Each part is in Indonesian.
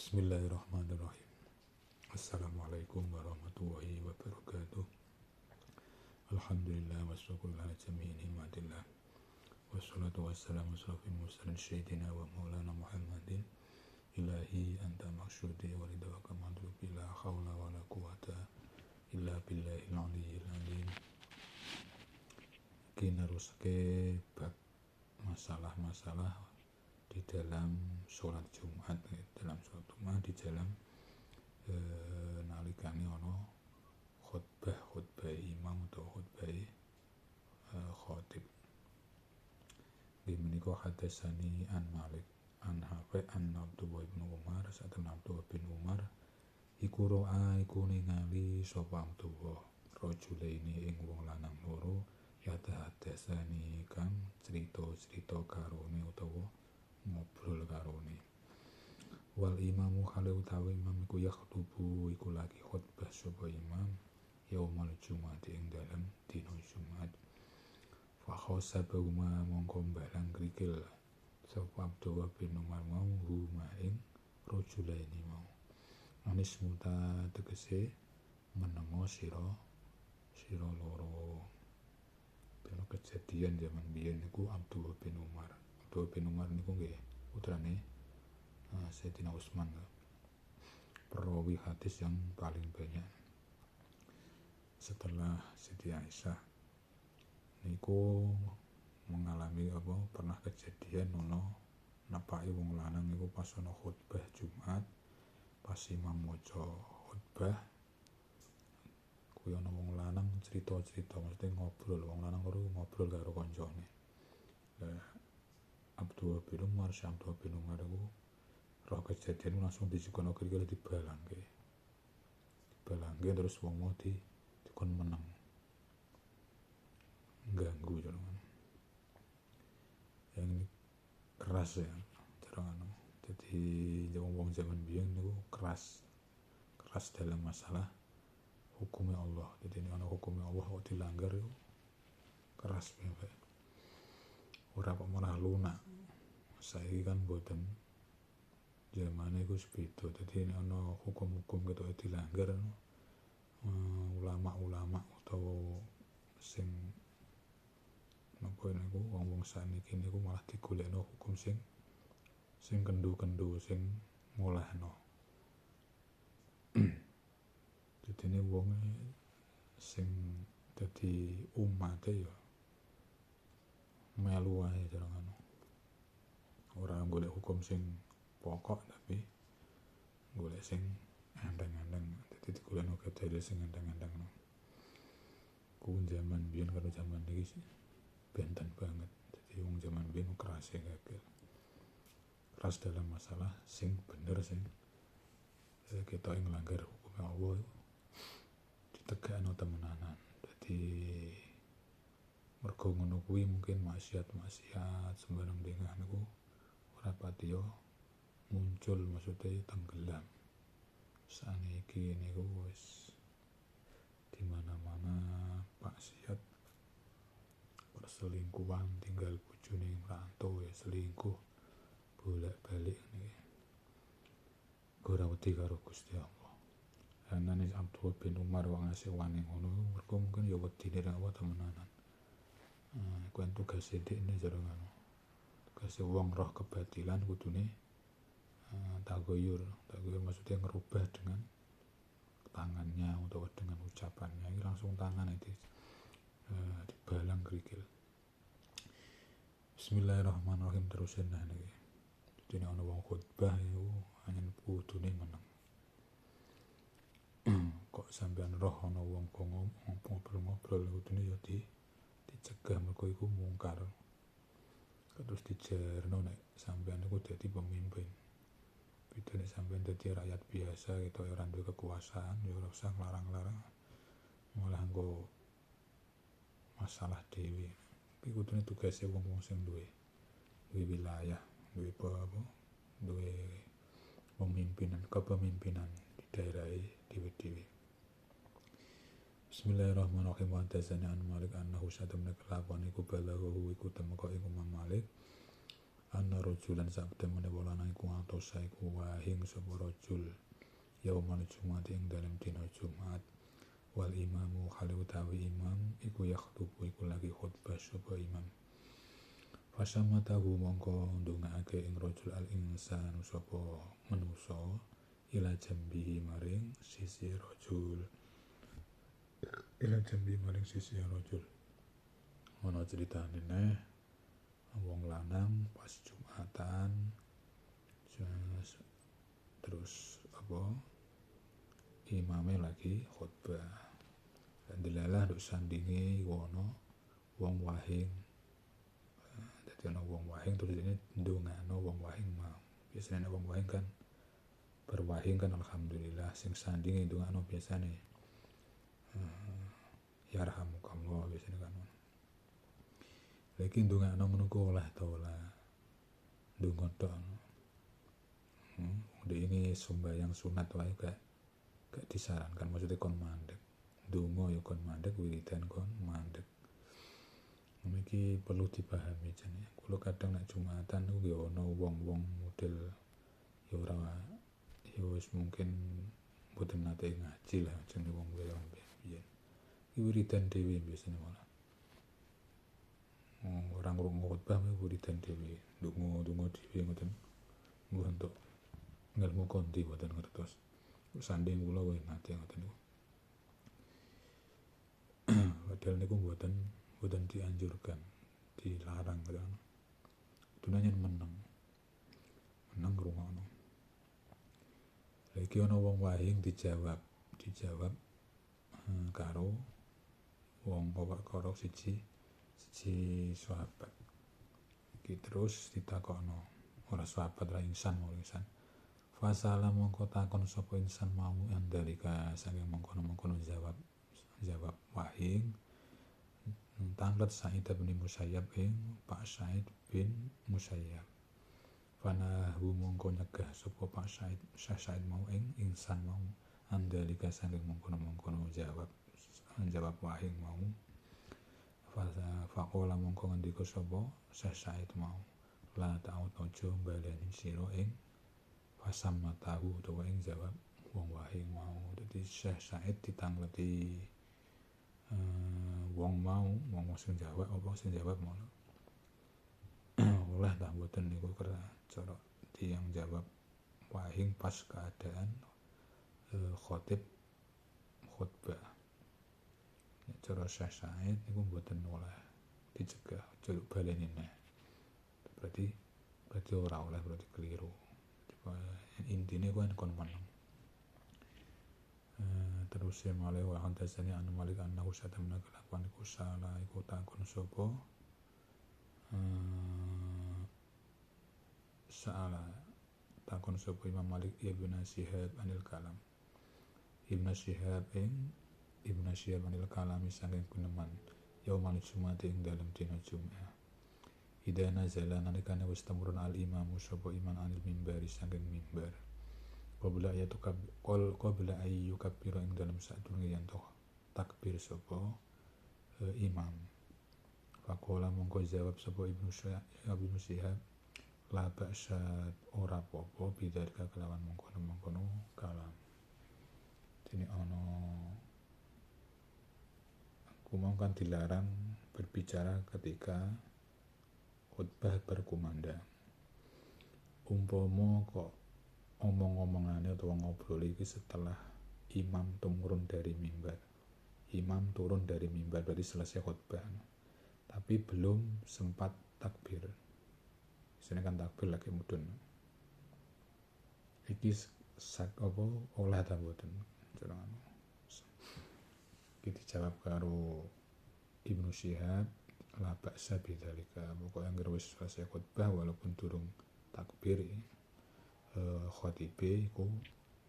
Bismillahirrahmanirrahim. Assalamualaikum warahmatullahi wabarakatuh. Alhamdulillah wassyukur ala jami'i ni'matillah. Wassalatu wassalamu asrafil mursalin sayyidina wa maulana Muhammadin. Ilahi anta maksudi wa ridwaka madlubi la haula wa la quwata illa billahil aliyyil azim. Kita neruske bab masalah-masalah di dalam sholat Jumat, di dalam nalikane ana khutbah imam atau khutbah khatib. Di menika hadatsani an Malik an Hafiz an Abdullah bin Umar saten Abdullah bin Umar iku ro'a iku ningali sapa Abdullah rajulaini ing wong lanang loro yatahadasani kang cerita-cerita karone utawa ngobrol karone. Wal imamu hale utawi imam iku yakhdubu iku lagi khutbah sapa imam yaumal Jumat ing dalam dina Jumat. Fa khosabahuma mongko balang krikil sapa Abdullah bin Umar mau huma ing rajulaini mau. Anis muta tegese menengo sira loro. Dene kejadian zaman biyen niku Abdullah bin Umar niku nggih putrane Sayyidina Utsman, perawi hadis yang paling banyak setelah Siti Aisyah. Niku mengalami pernah kejadian ono napaki wong lanang niku pas ono khutbah Jumat, pas imam maca khutbah kuwi ono wong lanang cerita-cerita, mesti ngobrol, wong lanang loro ngobrol karo kancane. Abdullah bin Umar itu roh kejadian langsung disukono kira-kira dibalangke terus wong mau dikon menang ganggu jangan yang ini keras ya jangan. Jadi wong zaman biyen niku keras dalam masalah hukumnya Allah. Jadi ini ana hukumnya Allah kok dilanggar itu keras banget. Ora kok malah lunak. Saiki kan boten zamane iku beda. Dadi nek ana hukum-hukum ketok dilanggar ulama-ulama utawa sing napa niku wong-wong saniki niku malah digolekno hukum sing kendu-kendu sing ngolehno. Dadi ne wong sing dadi umate ya melu wae jangan. Ora golek hukum sing pokok tapi golek sing enteng-enteng. Dadi digolekno kedele sing enteng-enteng. Ku zaman biyen karo zaman iki benten banget. Dadi wong zaman biyen keras gagal. Keras dalam masalah sing bener sing kita nglanggar hukum Allah ditegakno temenanan. Dadi mergo ngono kuwi mungkin maksiat sembarang dengah niku ora patiya muncul, maksudnya tenggelam. Saniki niku wis di mana-mana maksiat, perselingkuhan, tinggal bojone merantau ya selingkuh bolak-balik niki. Ora wedi karo Gusti Allah. Anane Abdullah bin Umar wong ngasih wani ngono mergo mungkin ya wedine ra apa temenanan. Kuwi tugas dhekne jarangan. Tugas wong roh kebatilan kudune tagoyur maksudnya ngerubah dengan tangannya atau dengan ucapannya. Ini langsung tangan itu dibalang kerikil. Bismillahirrahmanirrahim. Terusin nah niki. Dene ana wong khutbah iku hanya kudune meneng. Kok sampean roh ana wong ngobrol kudune ya dicegah mergo iku mungkar. Terus dijarno nek sampean iku dadi pemimpin. Beda nek sampean dadi rakyat biasa gitu ora duwe kekuasaan ya ora usah nglarang-larang. Malah nggo masalah dhewe. Iki kudune tugase wong-wong sing duwe wilayah, duwe kepemimpinan di daerah dhewe-dhewe. Bismillahirrahmanirrahim. Wa hadatsani an Malik annahu satamna kelakuan iku balaghu iku temeka ing Imam Malik anna rajulan sabda menewolana iku ngatosa iku wahing sapa rajul yaumal jumat ing dalem dina Jumat wal imamu khali utawi imam iku yakhutubu iku lagi khutbah sapa imam fasamatahu mongko ndongaake ing rajul al insan sapa manusa ila jambihi maring sisi rajul ana critane neh wong lanang pas Jumatan terus apa imame lagi khutbah dan dilalah nduk sandinge ana wong wahing dadi ana wong wahing terus ini ndongakno wong wahing mau biasane wong wahing kan berwahing kan alhamdulillah sing sandinge ndongakno biasane yarhamukallah biasane kan lagi ndongakno ngono ku oleh ta ora ndonga tok ini sembahyang sunat wae gak disarankan maksudnya kon mandek ndonga ya kon mandek wiridan kon mandek iki perlu dipahami jane kula kadang nek Jumatan ku ya ana wong-wong model ya ora ya wis mungkin mboten nate ngaji lah jenenge wong biyen iki wiridan dhewe biasane malah orang ngrungokno khotbah wiridan dhewe ndonga dhewe ngoten nggo entuk ngelmu konti boten ngertos sanding kula kowe nate ngoten niku padahal niku boten dianjurkan dilarang kan dunanya meneng ngrungokno lagi ana wong wahing dijawab karo wong karo siji sahabat iki terus ditakokno ora sahabat ra insan fasala mongko takon sapa insan mau andalika saking mongkono jawab wahing tanglet Sa'id bin Musayyab ing Pak Sa'id bin Musayyab fanahu mongko nyegah sapa Pak Sa'id mau ing insan mau andalika saking mongkono jawab wahing mau faqala mongko ngendika sapa Sa'id mau la ta'ud aja baleni sira ing fasam tahu utawa ing jawab wong wahing mau dadi Syekh Said ditangleti wong sing jawab mau oleh tak mboten niku cara tiyang jawab wahing pas keadaan khotib khutbah cara Syekh Said niku mboten oleh dicegah jaluk baleni neh berarti ora oleh berarti keliru intine kan kon meneng terus ya malih wa hadasani anu malik annahu satamna kelakuan iku salah iku takon sapa Imam Malik Ibnu Syihab anil kalam Ibnu Syihab anil kalam saking guneman yaumal jumat ing dalem dina Jumat ida nazala nalikane wis temurun al imamu sapa iman anil mimbari saking mimbar qabla ayyu kabbira ing dalem sadurunge yen takbir sapa imam faqala mongko jawab sapa Ibnu Syihab la ba'sa ora apa-apa bidzalika kelawan mongkono kalam dene ana kumangkan dilarang berbicara ketika khutbah berkumandang umpama kok omong-omongane atau ngobrol iki setelah imam turun dari mimbar berarti selesai khutbah tapi belum sempat takbir sini kan takbir lagi mudun iki oleh ta mboten jenengan iki dijawab karo Ibnu Syihab la ba'sa bidzalika pokoke anggere wis selesai khutbah walaupun durung takbir khotibe iku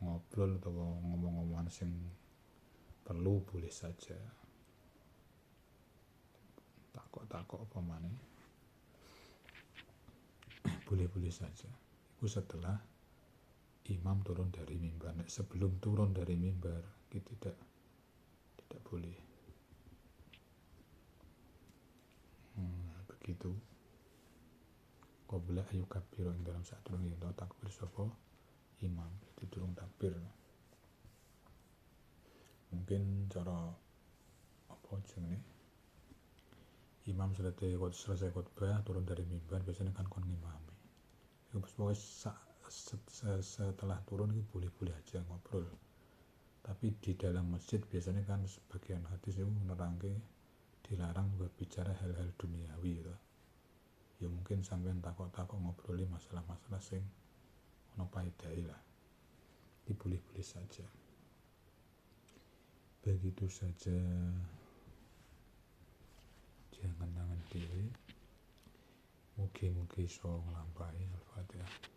ngobrol utawa ngomong-ngomongan sing perlu boleh saja takok apa maneh boleh saja itu setelah imam turun dari mimbar sebelum turun dari mimbar itu tidak boleh begitu qabla ayu kabiro ing dalam sadurunge ento takbir sapa imam, jadi durung takbir. Mungkin cara apa jenenge imam selesai khotbah turun dari mimbar biasanya kan kon ngimami. Pokoknya setelah turun itu boleh-boleh aja ngobrol. Tapi di dalam masjid biasanya kan sebagian hadis itu menerangke dilarang berbicara hal-hal duniawi gitu. Ya mungkin sampean takok-takok ngobroli masalah-masalah sing ono paedahe lah. Ini boleh-boleh saja. Begitu saja. Jangan tangan diri. Mugi-mugi iso nglampahi Al-Fatihah.